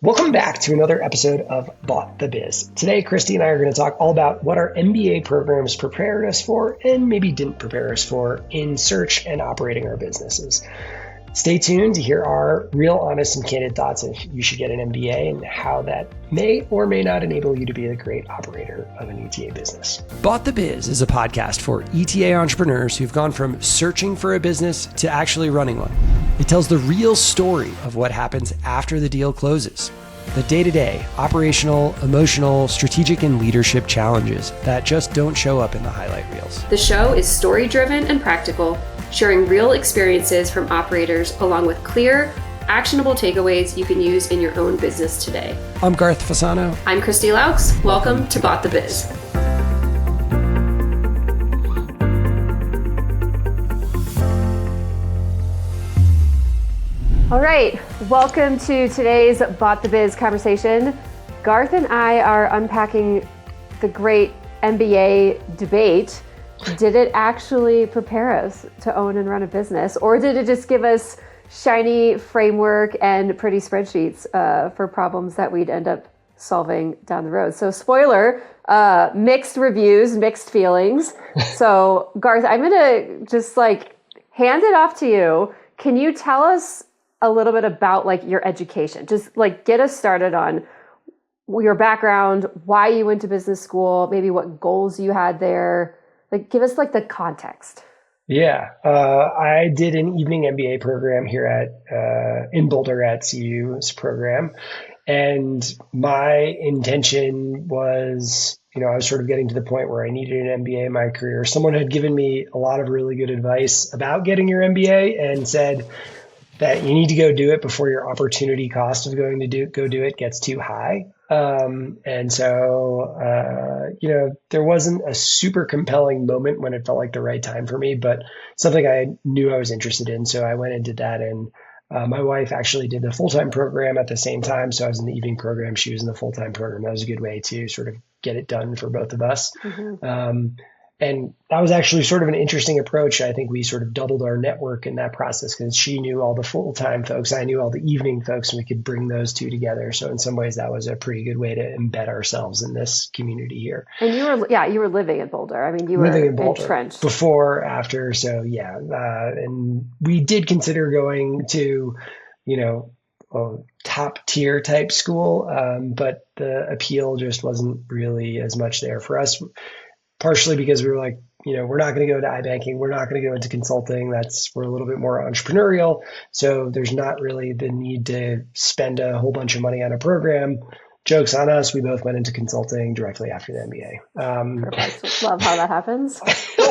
Welcome back to another episode of Bought the Biz. Today, Christy and I are going to talk all about what our MBA programs prepared us for and maybe didn't prepare us for in search and operating our businesses. Stay tuned to hear our real, honest, and candid thoughts if you should get an MBA and how that may or may not enable you to be a great operator of an ETA business. Bought the Biz is a podcast for ETA entrepreneurs who've gone from searching for a business to actually running one. It tells the real story of what happens after the deal closes. The day-to-day, operational, emotional, strategic, and leadership challenges that just don't show up in the highlight reels. The show is story-driven and practical, sharing real experiences from operators along with clear, actionable takeaways you can use in your own business today. I'm Garth Fasano. I'm Christi Loucks. Welcome to Bought the Biz. All right, welcome to today's Bought the Biz conversation. Garth and I are unpacking the great MBA debate. Did it actually prepare us to own and run a business, or did it just give us shiny framework and pretty spreadsheets for problems that we'd end up solving down the road? So spoiler, mixed reviews, mixed feelings. So Garth, I'm gonna just hand it off to you. Can you tell us a little bit about your education? Just get us started on your background, why you went to business school, maybe what goals you had there. Give us the context. Yeah, I did an evening MBA program here in Boulder at CU's program. And my intention was, I was sort of getting to the point where I needed an MBA in my career. Someone had given me a lot of really good advice about getting your MBA and said that you need to go do it before your opportunity cost of going to go do it gets too high. And so, there wasn't a super compelling moment when it felt like the right time for me, but something I knew I was interested in. So I went and did that. And my wife actually did the full-time program at the same time. So I was in the evening program. She was in the full-time program. That was a good way to sort of get it done for both of us. Mm-hmm. And that was actually sort of an interesting approach. I think we sort of doubled our network in that process because she knew all the full-time folks. I knew all the evening folks, and we could bring those two together. So in some ways, that was a pretty good way to embed ourselves in this community here. And you were living in Boulder. I mean, you were living in Boulder, entrenched. Before, after. So yeah. And we did consider going to, top tier type school. But the appeal just wasn't really as much there for us. Partially because we were like, we're not going to go to iBanking. We're not going to go into consulting. We're a little bit more entrepreneurial. So there's not really the need to spend a whole bunch of money on a program. Joke's on us. We both went into consulting directly after the MBA. Perfect. Love how that happens.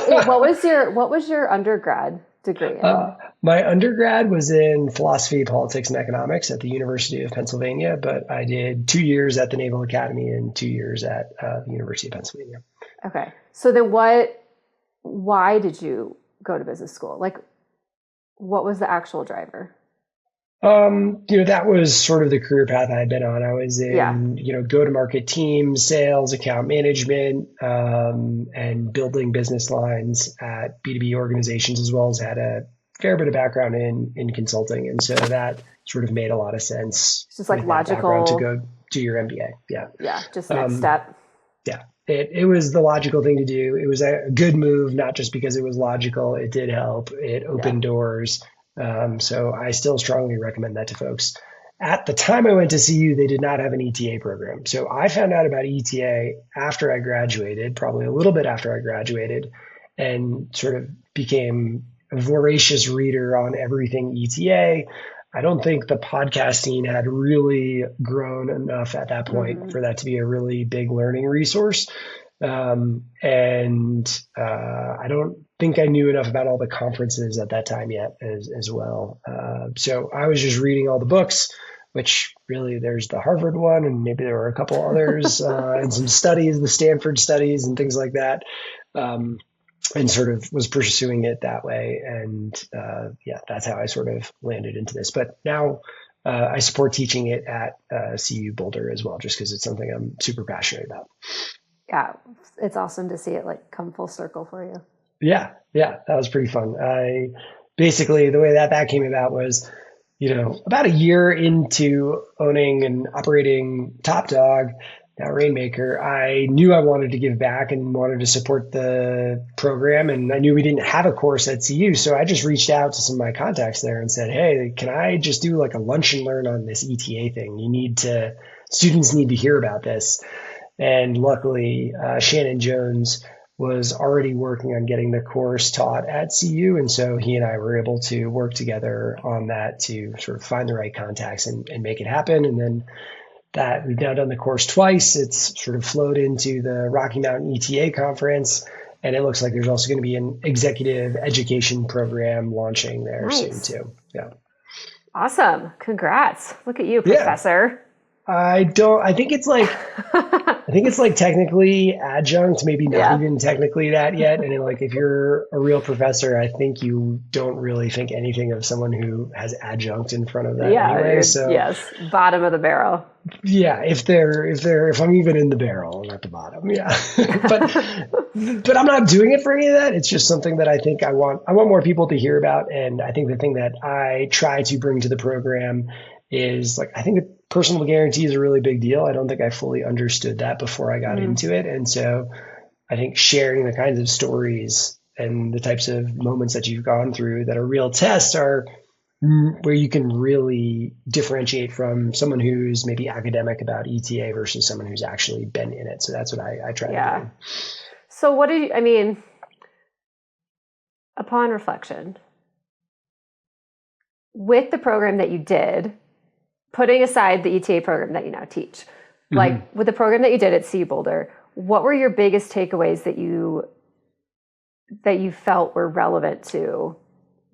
What was your undergrad degree in? My undergrad was in philosophy, politics, and economics at the University of Pennsylvania, but I did 2 years at the Naval Academy and 2 years at the University of Pennsylvania. Okay. So then why did you go to business school? What was the actual driver? That was sort of the career path I had been on. I was in, go-to-market teams, sales, account management, and building business lines at B2B organizations, as well as had a fair bit of background in consulting. And so that sort of made a lot of sense. It's just logical to go do your MBA. Yeah. Yeah. Just next step. Yeah. It was the logical thing to do. It was a good move, not just because it was logical. It did help. It opened doors. So I still strongly recommend that to folks. At the time I went to CU, they did not have an ETA program. So I found out about ETA after I graduated, probably a little bit after I graduated, and sort of became a voracious reader on everything ETA. I don't think the podcasting had really grown enough at that point for that to be a really big learning resource. And I don't think I knew enough about all the conferences at that time yet as well. So I was just reading all the books, which really there's the Harvard one, and maybe there were a couple others, and some studies, the Stanford studies and things like that. And sort of was pursuing it that way. And that's how I sort of landed into this. But now I support teaching it at CU Boulder as well, just because it's something I'm super passionate about. Yeah, it's awesome to see it come full circle for you. Yeah, that was pretty fun. Basically, the way that came about was about a year into owning and operating Top Dog, now Rainmaker, I knew I wanted to give back and wanted to support the program. And I knew we didn't have a course at CU. So I just reached out to some of my contacts there and said, hey, can I just do like a lunch and learn on this ETA thing? Students need to hear about this. And luckily, Shannon Jones was already working on getting the course taught at CU. And so he and I were able to work together on that to sort of find the right contacts and make it happen. And then that we've now done the course twice. It's sort of flowed into the Rocky Mountain ETA conference. And it looks like there's also going to be an executive education program launching there soon too. Yeah. Awesome. Congrats. Look at you, Professor. I think it's like technically adjunct, maybe not even technically that yet. And like, if you're a real professor, I think you don't really think anything of someone who has adjunct in front of that anyway. So yes, bottom of the barrel. Yeah. If I'm even in the barrel, I'm at the bottom. Yeah. but I'm not doing it for any of that. It's just something that I think I want more people to hear about. And I think the thing that I try to bring to the program is like, I think the personal guarantee is a really big deal. I don't think I fully understood that before I got into it. And so I think sharing the kinds of stories and the types of moments that you've gone through that are real tests are where you can really differentiate from someone who's maybe academic about ETA versus someone who's actually been in it. So that's what I try to do. So upon reflection, with the program that you did, putting aside the ETA program that you now teach, like with the program that you did at CU Boulder, what were your biggest takeaways that you felt were relevant to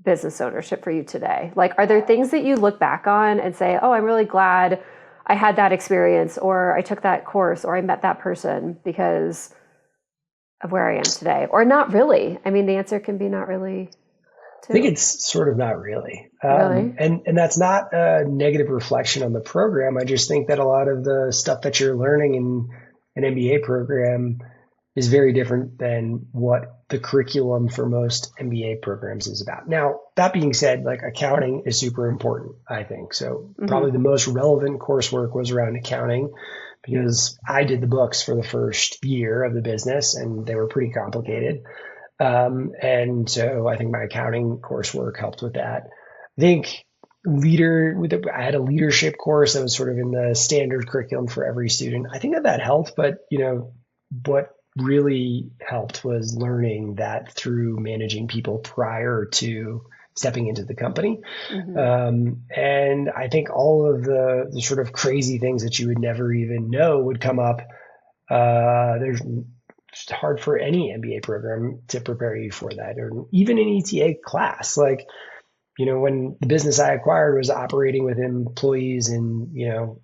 business ownership for you today? Like, are there things that you look back on and say, oh, I'm really glad I had that experience, or I took that course, or I met that person because of where I am today? Or not really? I mean, the answer can be not really. I think it's sort of not really. Really? And that's not a negative reflection on the program. I just think that a lot of the stuff that you're learning in an MBA program is very different than what the curriculum for most MBA programs is about. Now, that being said, like, accounting is super important, I think. So probably the most relevant coursework was around accounting, because I did the books for the first year of the business and they were pretty complicated. And so I think my accounting coursework helped with that. I think I had a leadership course that was sort of in the standard curriculum for every student. I think that helped, but what really helped was learning that through managing people prior to stepping into the company. And I think all of the sort of crazy things that you would never even know would come up. It's hard for any MBA program to prepare you for that, or even an ETA class. Like, when the business I acquired was operating with employees in,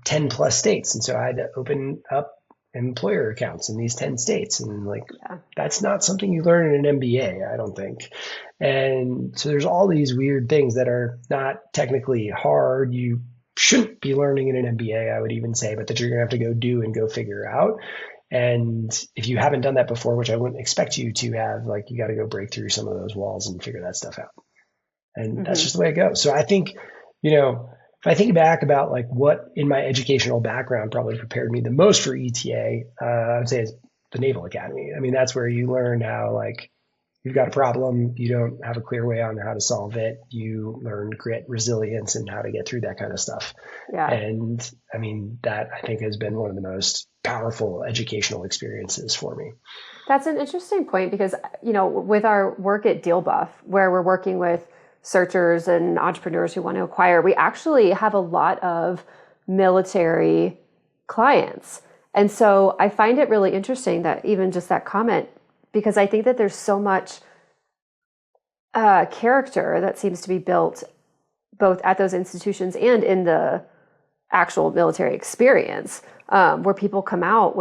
10 plus states. And so I had to open up employer accounts in these 10 states. And that's not something you learn in an MBA, I don't think. And so there's all these weird things that are not technically hard. You shouldn't be learning in an MBA, I would even say, but that you're going to have to go do and go figure out. And if you haven't done that before, which I wouldn't expect you to have, like, you got to go break through some of those walls and figure that stuff out. And that's just the way it goes. So I think, if I think back about like what in my educational background probably prepared me the most for ETA, I would say it's the Naval Academy. I mean, that's where you learn how, like, you've got a problem, you don't have a clear way on how to solve it. You learn grit, resilience, and how to get through that kind of stuff. Yeah. And I mean, that I think has been one of the most powerful educational experiences for me. That's an interesting point because, with our work at DealBuff, where we're working with searchers and entrepreneurs who want to acquire, we actually have a lot of military clients. And so I find it really interesting that even just that comment, because I think that there's so much character that seems to be built both at those institutions and in the actual military experience, where people come out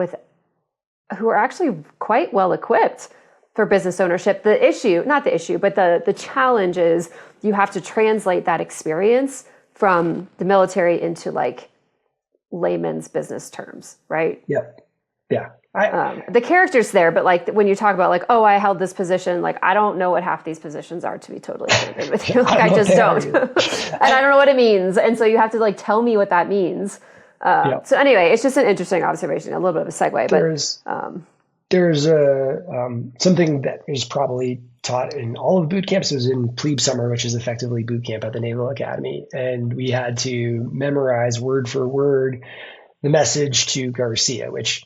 who are actually quite well equipped for business ownership. The challenge is you have to translate that experience from the military into like layman's business terms, right? Yep. Yeah. The character's there, but like when you talk about like, oh, I held this position, like I don't know what half these positions are, to be totally candid with you. Like I just don't. And I don't know what it means. And so you have to like tell me what that means. So anyway, it's just an interesting observation, a little bit of a segue. There's something that is probably taught in all of boot camps. It was in plebe summer, which is effectively boot camp at the Naval Academy. And we had to memorize word for word the message to Garcia, which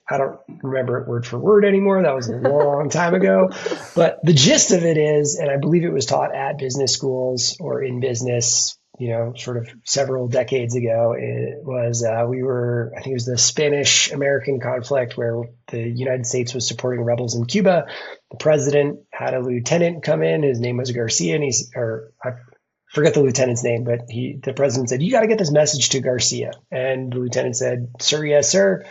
I don't remember it word for word anymore. That was a long time ago. But the gist of it is, and I believe it was taught at business schools or in business, sort of several decades ago, it was, I think it was the Spanish-American conflict where the United States was supporting rebels in Cuba. The president had a lieutenant come in. His name was Garcia, and I forget the lieutenant's name, but the president said, "You got to get this message to Garcia." And the lieutenant said, "Sir, yes, sir."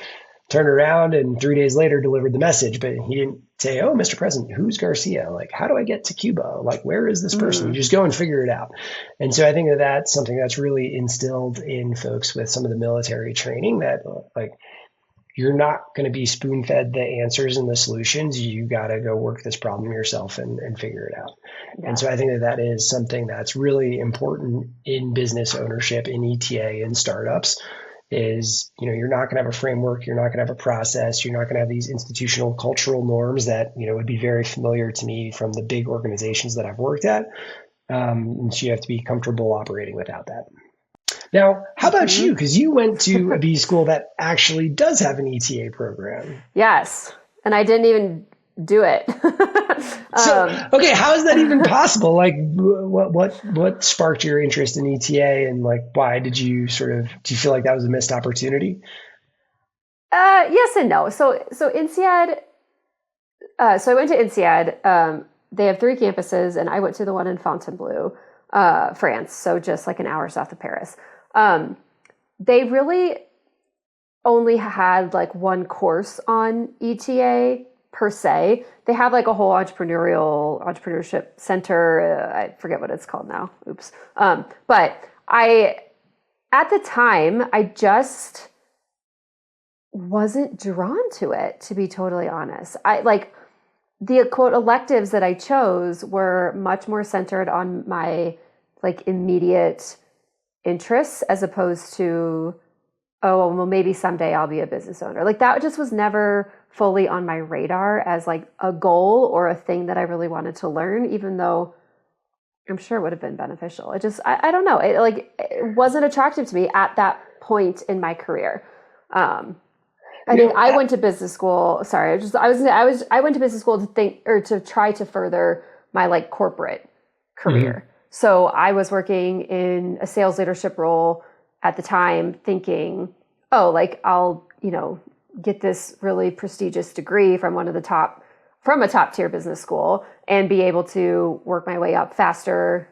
Turned around and 3 days later delivered the message, but he didn't say, "Oh, Mr. President, who's Garcia? Like, how do I get to Cuba? Like, where is this person?" You just go and figure it out. And so I think that that's something that's really instilled in folks with some of the military training, that like, you're not going to be spoon fed the answers and the solutions. You got to go work this problem yourself and figure it out. Yeah. And so I think that that is something that's really important in business ownership, in ETA, in startups. Is, you're not going to have a framework, you're not going to have a process, you're not going to have these institutional cultural norms that, would be very familiar to me from the big organizations that I've worked at. And so you have to be comfortable operating without that. Now, how about you? Because you went to a B school that actually does have an ETA program. Yes. And I didn't even do it. Okay, how is that even possible? Like, what sparked your interest in ETA, and like, why do you feel like that was a missed opportunity? Yes and no. So INSEAD. So I went to INSEAD. They have 3 campuses, and I went to the one in Fontainebleau, France. So just like an hour south of Paris. They really only had like one course on ETA per se. They have like a whole entrepreneurship center. I forget what it's called now. Oops. But at the time, I just wasn't drawn to it, to be totally honest. The quote electives that I chose were much more centered on my like immediate interests, as opposed to, oh, well, maybe someday I'll be a business owner. Like that just was never fully on my radar as like a goal or a thing that I really wanted to learn, even though I'm sure it would have been beneficial. I don't know. It wasn't attractive to me at that point in my career. I think I went to business school. Sorry, I went to business school to try to further my like corporate career. Mm-hmm. So I was working in a sales leadership role at the time, thinking, oh, like I'll, get this really prestigious degree from a top tier business school and be able to work my way up faster,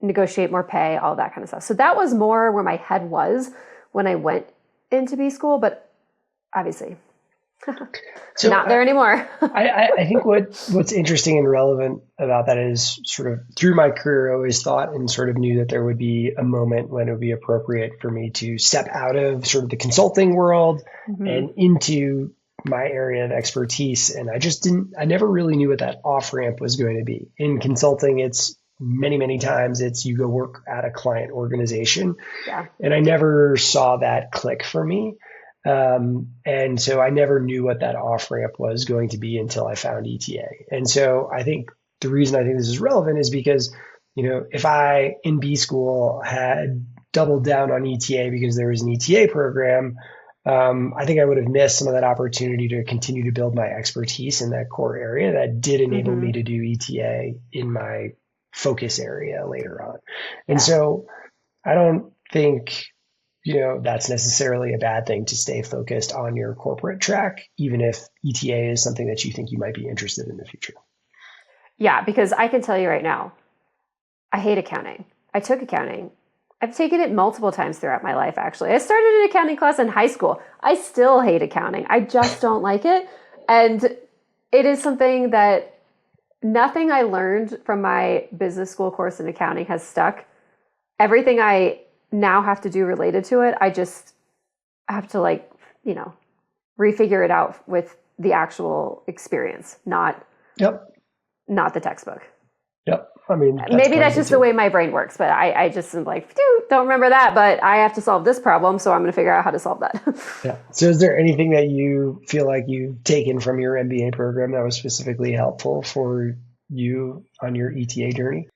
negotiate more pay, all that kind of stuff. So that was more where my head was when I went into B school, but obviously not there anymore. I think what's interesting and relevant about that is sort of through my career, I always thought and sort of knew that there would be a moment when it would be appropriate for me to step out of sort of the consulting world and into my area of expertise. And I never really knew what that off ramp was going to be. In consulting, it's many times you go work at a client organization. Yeah. And I never saw that click for me. And so I never knew what that off ramp was going to be until I found ETA. And so I think the reason I think this is relevant is because, if I in B school had doubled down on ETA because there was an ETA program, I think I would have missed some of that opportunity to continue to build my expertise in that core area that did enable me to do ETA in my focus area later on. And so I don't think that's necessarily a bad thing to stay focused on your corporate track, even if ETA is something that you think you might be interested in the future. Yeah, because I can tell you right now, I hate accounting. I took accounting. I've taken it multiple times throughout my life, actually. I started an accounting class in high school. I still hate accounting. I just don't like it. And it is something that nothing I learned from my business school course in accounting has stuck. Everything I now have to do related to it, I have to refigure it out with the actual experience, not Yep. the textbook. Yep. I mean, maybe that's just the way my brain works, but I just am like, don't remember that, but I have to solve this problem, so I'm going to figure out how to solve that. Yeah. So is there anything that you feel like you've taken from your MBA program that was specifically helpful for you on your ETA journey?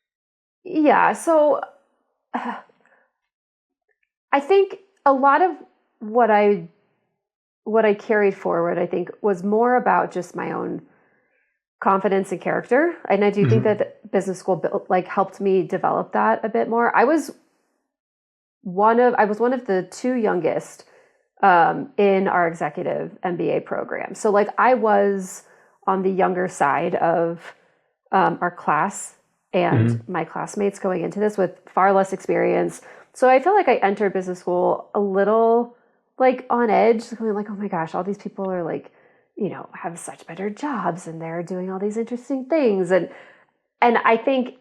Yeah. So I think a lot of what I carried forward, I think, was more about just my own confidence and character. And I do think that business school helped me develop that a bit more. I was one of the two youngest in our executive MBA program. So I was on the younger side of our class and my classmates going into this with far less experience. So I feel like I entered business school a little on edge, going oh my gosh, all these people are have such better jobs and they're doing all these interesting things. And I think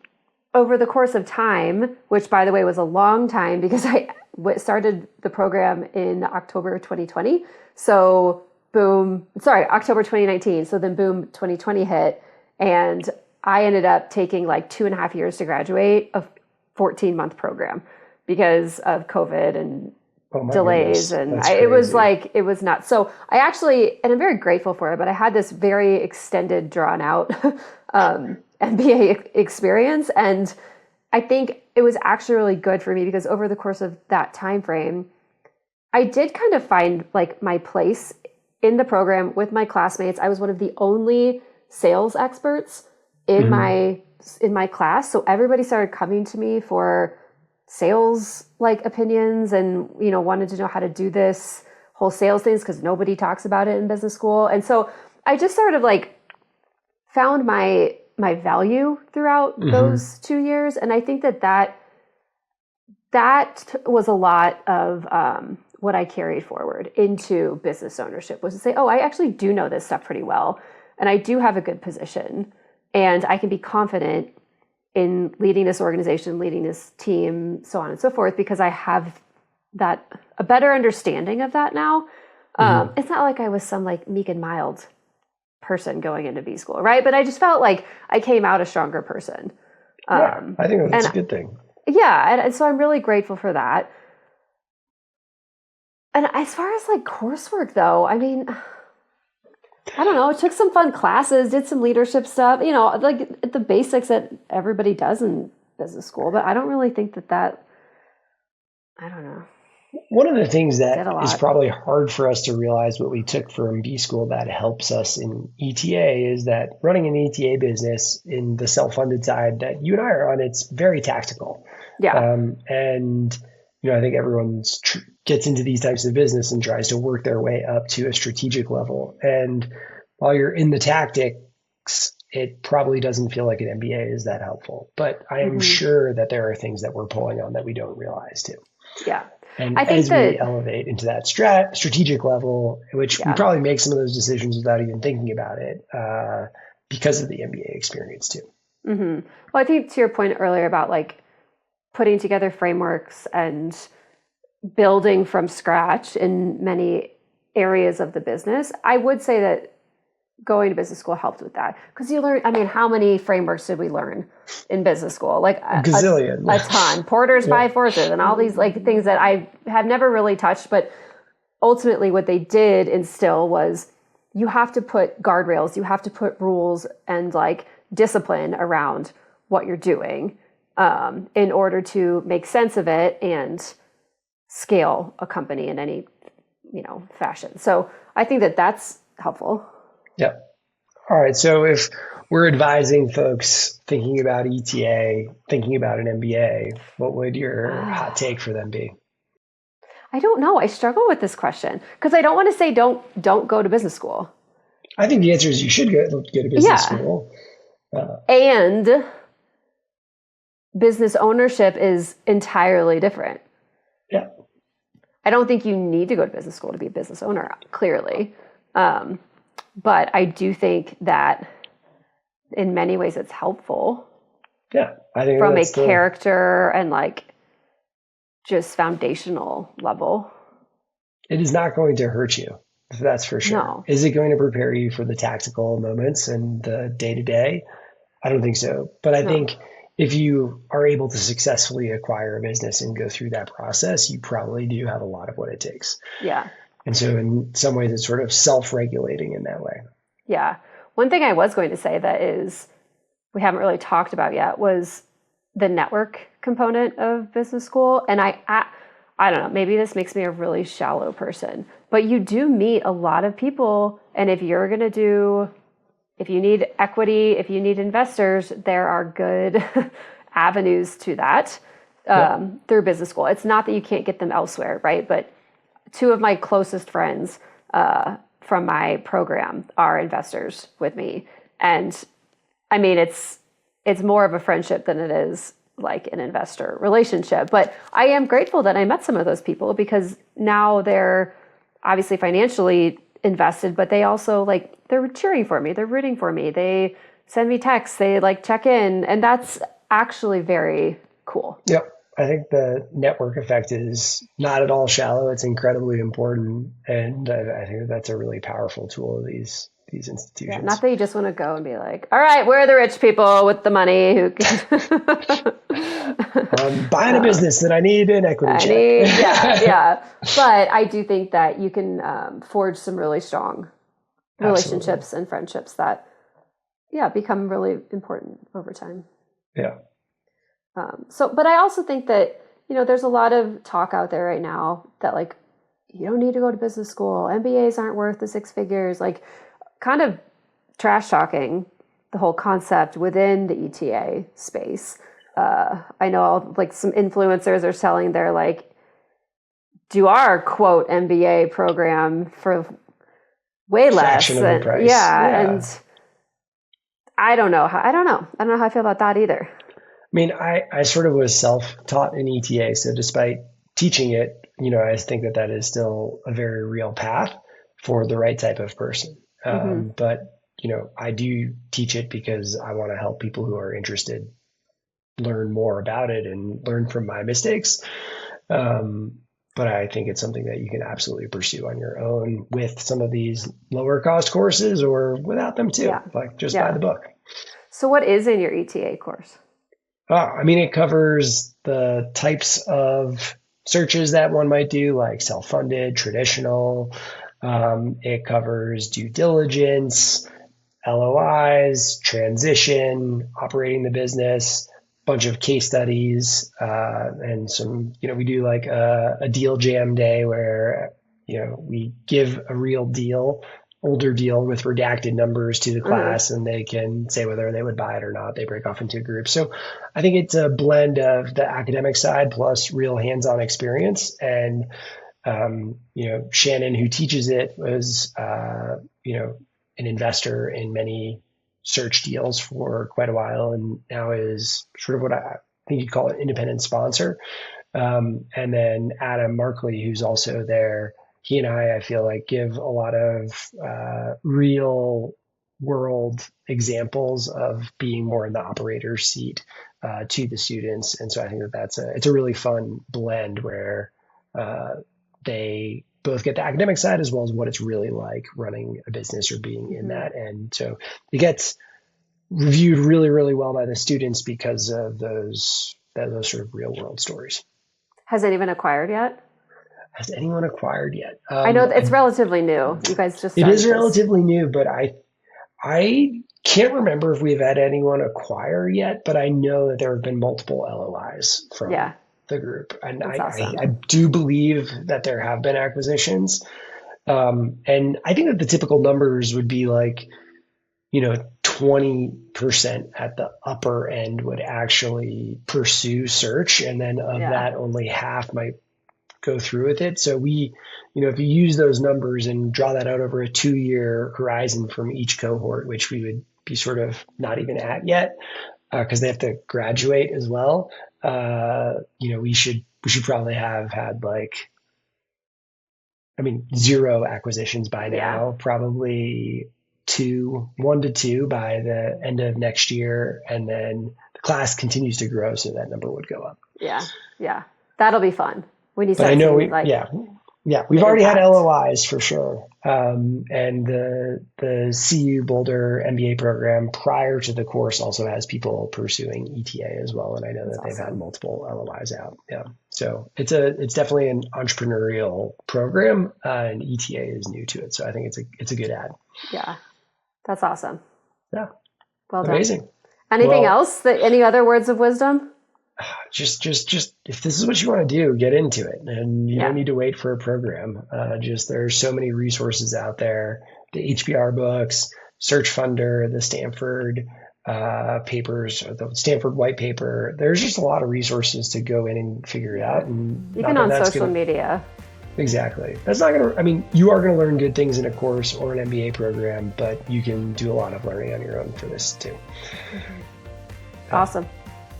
over the course of time, which by the way was a long time because I started the program in October 2020. So October 2019. So then boom, 2020 hit. And I ended up taking 2.5 years to graduate a 14-month program because of COVID and delays. And it was nuts. So I actually, and I'm very grateful for it, but I had this very extended, drawn out MBA experience. And I think it was actually really good for me because over the course of that time frame, I did kind of find my place in the program with my classmates. I was one of the only sales experts in my class. So everybody started coming to me for sales opinions and wanted to know how to do this whole sales things because nobody talks about it in business school. And so I just sort of found my value throughout those 2 years. And I think that was a lot of what I carried forward into business ownership, was to say, oh, I actually do know this stuff pretty well. And I do have a good position and I can be confident in leading this organization, leading this team, so on and so forth, because I have a better understanding of that now. It's not like I was some meek and mild person going into B school, right? But I just felt like I came out a stronger person. I think that's a good thing. Yeah, and so I'm really grateful for that. And as far as coursework though, I mean, I don't know, took some fun classes, did some leadership stuff, the basics that everybody does in business school, but I don't really think that I don't know. One of the things that is probably hard for us to realize what we took from B school that helps us in ETA is that running an ETA business in the self-funded side that you and I are on, it's very tactical. Yeah. And, I think everyone gets into these types of business and tries to work their way up to a strategic level. And while you're in the tactics, it probably doesn't feel like an MBA is that helpful. But I am sure that there are things that we're pulling on that we don't realize too. Yeah. And I think we elevate into that strategic level, which we probably make some of those decisions without even thinking about it because of the MBA experience too. Well, I think to your point earlier about putting together frameworks and building from scratch in many areas of the business, I would say that going to business school helped with that because you learn. I mean, how many frameworks did we learn in business school? A gazillion, a ton. Porter's five forces and all these things that I have never really touched. But ultimately, what they did instill was you have to put guardrails, you have to put rules and discipline around what you're doing in order to make sense of it and scale a company in any fashion. So I think that that's helpful. Yep. All right. So if we're advising folks thinking about ETA, thinking about an MBA, what would your hot take for them be? I don't know. I struggle with this question because I don't want to say don't go to business school. I think the answer is you should go to business school. And business ownership is entirely different. Yeah. I don't think you need to go to business school to be a business owner, clearly. But I do think that in many ways it's helpful. Yeah, I think from a character and just foundational level. It is not going to hurt you. That's for sure. No. Is it going to prepare you for the tactical moments and the day to day? I don't think so. But I No. think if you are able to successfully acquire a business and go through that process, you probably do have a lot of what it takes. Yeah. And so in some ways, it's sort of self-regulating in that way. Yeah. One thing I was going to say that is we haven't really talked about yet was the network component of business school. And I don't know, maybe this makes me a really shallow person, but you do meet a lot of people. And if you're going to if you need equity, if you need investors, there are good avenues to that through business school. It's not that you can't get them elsewhere, right? But two of my closest friends from my program are investors with me. And I mean, it's more of a friendship than it is like an investor relationship. But I am grateful that I met some of those people because now they're obviously financially invested, but they also they're cheering for me. They're rooting for me. They send me texts. They check in. And that's actually very cool. Yep. I think the network effect is not at all shallow. It's incredibly important. And I think that's a really powerful tool of these institutions. Yeah, not that you just want to go and be like, all right, where are the rich people with the money who can I'm buying a business that I need an equity check. Yeah. But I do think that you can forge some really strong relationships and friendships that, become really important over time. Yeah. But I also think that, there's a lot of talk out there right now that you don't need to go to business school. MBAs aren't worth the six figures, kind of trash talking the whole concept within the ETA space. I know some influencers are selling their do our quote MBA program for way less. Fraction of the price. And I don't know how I feel about that either. I mean, I sort of was self-taught in ETA. So despite teaching it, I think that is still a very real path for the right type of person. But, I do teach it because I want to help people who are interested learn more about it and learn from my mistakes. But I think it's something that you can absolutely pursue on your own with some of these lower cost courses or without them too. Just buy the book. So what is in your ETA course? It covers the types of searches that one might do, like self-funded, traditional. It covers due diligence, LOIs, transition, operating the business, bunch of case studies, and some, we do a deal jam day where, we give a real deal, older deal with redacted numbers to the class and they can say whether they would buy it or not. They break off into groups. So I think it's a blend of the academic side plus real hands-on experience. And, Shannon, who teaches it, was, an investor in many search deals for quite a while and now is sort of what I think you'd call an independent sponsor. And then Adam Markley, who's also there, he and I feel give a lot of real world examples of being more in the operator seat to the students. And so I think it's a really fun blend where they both get the academic side as well as what it's really like running a business or being in that. And so it gets reviewed really, really well by the students because of those sort of real world stories. Has anyone acquired yet? Has anyone acquired yet? I know it's relatively new. You guys just it is relatively new, but I can't remember if we've had anyone acquire yet, but I know that there have been multiple LOIs from the group. And I do believe that there have been acquisitions. And I think that the typical numbers would be 20% at the upper end would actually pursue search. And then of that, only half might go through with it. So we, if you use those numbers and draw that out over a 2-year horizon from each cohort, which we would be sort of not even at yet, because they have to graduate as well. We should probably have had 0 acquisitions by now, probably 1 to 2 by the end of next year. And then the class continues to grow. So that number would go up. Yeah. That'll be fun. When you but I know Yeah, we've the already had impact. LOIs for sure. And the CU Boulder MBA program prior to the course also has people pursuing ETA as well. And I know That's that they've had awesome. multiple LOIs out. Yeah. So it's definitely an entrepreneurial program, and ETA is new to it. So I think it's a good ad. Yeah, that's awesome. Yeah. Well done. Amazing. Anything Well, else? Any other words of wisdom? just if this is what you want to do, get into it, and you don't Yeah. need to wait for a program. There's so many resources out there: the HBR books, Search Funder, the Stanford papers, or the Stanford white paper. There's just a lot of resources to go in and figure it Yeah. out, and not Even that on that's social gonna media. exactly. That's not gonna. I mean, you are gonna learn good things in a course or an MBA program, but you can do a lot of learning on your own for this too. Awesome.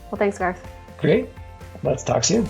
Well, thanks, Garth. Great. Let's talk soon.